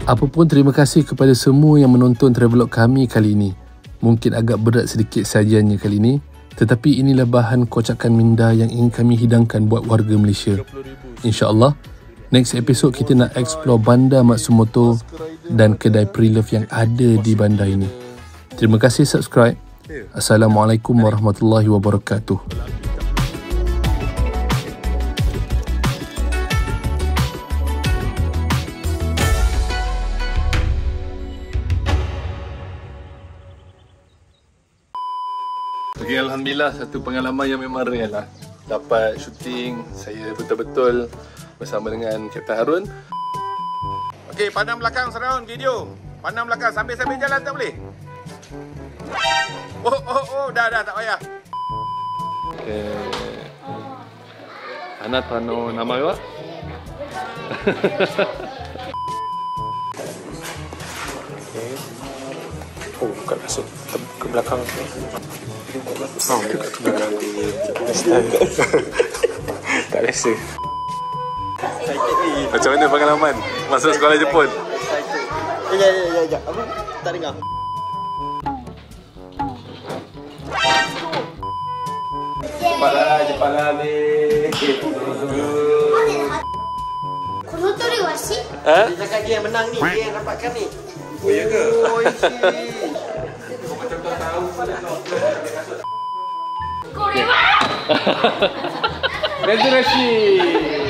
Apapun, terima kasih kepada semua yang menonton travelog kami kali ini. Mungkin agak berat sedikit sajiannya kali ini, tetapi inilah bahan kocakan minda yang ingin kami hidangkan buat warga Malaysia. InsyaAllah, next episode kita nak explore bandar Matsumoto dan kedai pre-love yang ada di bandar ini. Terima kasih subscribe. Assalamualaikum warahmatullahi wabarakatuh. Okay, Alhamdulillah, satu pengalaman yang memang real lah. Dapat syuting, saya betul-betul bersama dengan Kapten Harun. Okey, pandang belakang surround video. Pandang belakang sambil-sambil jalan tak boleh. Dah tak payah. Anak tahu nama awak? Oh, bukan masuk ke belakang. Tak biasa. Macam mana pengalaman masuk sekolah Jepun? Ya. Apa? Tak dengar. Cepat ni. Konotori washi? Dia cakap dia yang menang ni, dia yang dapatkan ni. Oh ya ke? Oh, isi. Macam tak tahu. Korea. Congratulations.